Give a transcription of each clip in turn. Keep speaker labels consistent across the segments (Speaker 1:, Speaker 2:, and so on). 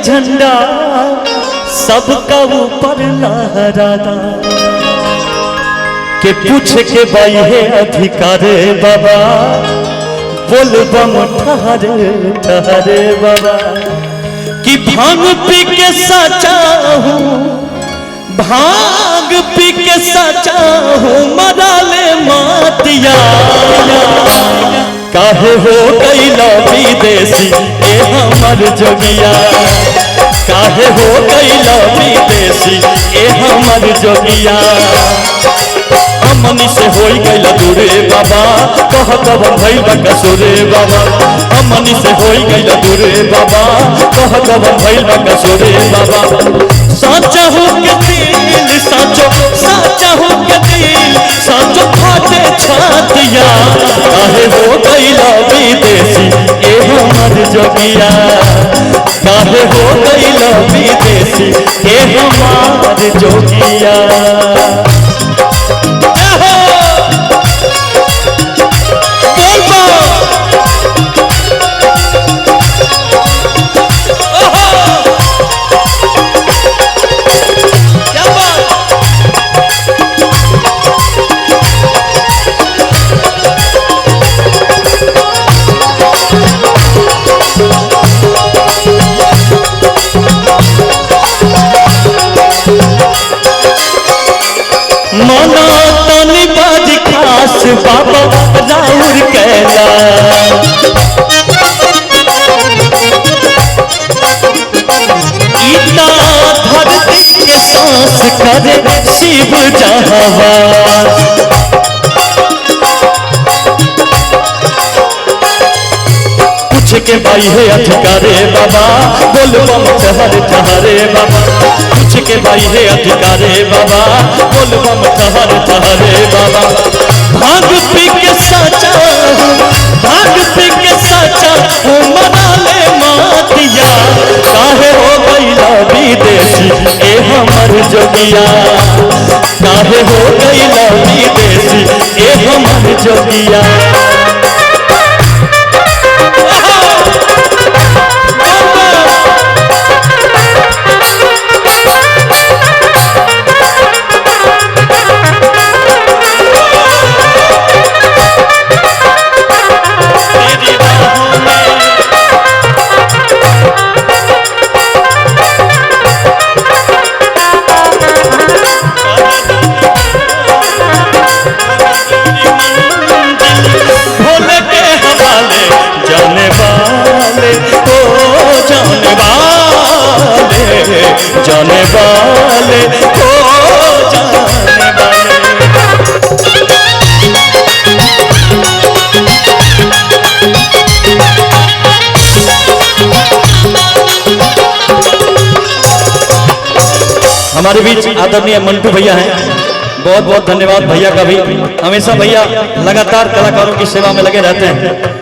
Speaker 1: झंडा सबका ऊपर लहराता के पूछ के भाई है अधिकार बाबा बोल बम ठहरे ठहरे बाबा कि भांग पी के सचा हूँ भांग पी के सचा हूँ मरा ले मातिया काहे हो गई विदेशी ए हमर जोगिया काहे हो गई विदेशी ए हमर जोगिया अमनी से होई गइल दूरे बाबा कह कब भइल कसुरे बाबा अमनी से होई गइल दूरे बाबा कह कब भइल कसुरे बाबा साचा हो के दिल साचा हो के दिल साचो फाटे छातिया काहे हो गइल विदेशी ए हमर जोगिया काहे हो गइल विदेशी ए हमर जोगिया मना तनी बाज खास बाबा राउर कैला इतना धरती के सांस करे शिव जहावास पूछ के भाई है अधिकारे बाबा बोल बम ठहरे ठहरे बाबा पूछ के भाई है अधिकारे बाबा बोल बम ठहरे ठहरे बाबा भांग पी के सचा भांग पी के सचा मना ले मातिया काहे हो गइला विदेशी ए हमर जोगिया काहे हो गइला विदेशी ए हमर जोगिया जाने वाले हो जाने वाले हमारे बीच आदरणीय मंटू भैया हैं बहुत बहुत धन्यवाद भैया का भी हमेशा भैया लगातार कलाकारों की सेवा में लगे रहते हैं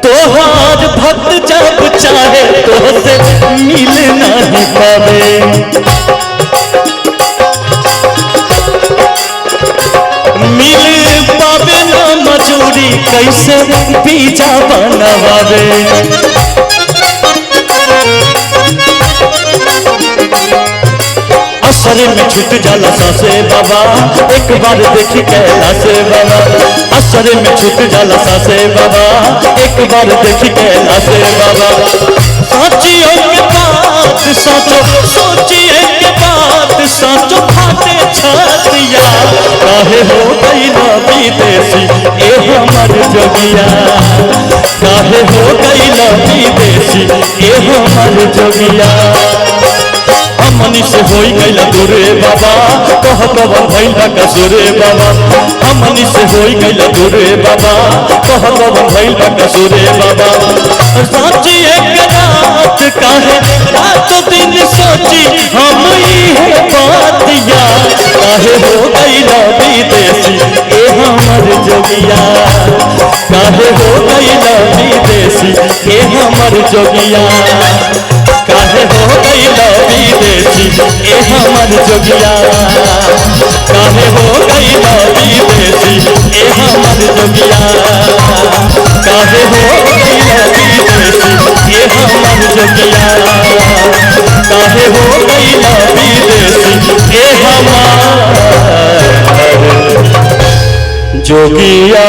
Speaker 1: तोहार भक्त जब चाहे तो से मिल नहीं पावे मिल पावे ना मजूरी कैसे बीजा बनवावे असरे में छूट जाला सासे बाबा एक बार देखी कैला से बाबा असरे में छूट जाला सासे बाबा एक बार देखी कैला से बाबा सोचिए के बात सोचिए के बात साचो फाटे छातिया काहे हो गई विदेशी ए हमर जोगिया काहे हो गई विदेशी ए हमर जोगिया हमनी से होई गइल दूरे बाबा कह कब भइल कसुरे बाबा हमनी से होई गइल दूरे बाबा कह कब भइल कसुरे बाबा सोची एक रात काहे रात दिन सोची हम इहे बातिया काहे हो गइल विदेशी ए हमर जोगिया काहे हो गइल विदेशी ए हमर जोगिया काहे हो गइल विदेशी ए हमर जोगिया काहे हो गइल विदेशी ए हमर जोगिया काहे हो गइल विदेशी ए हमर जोगिया काहे हो गईला विदेशी ए हमार जोगिया।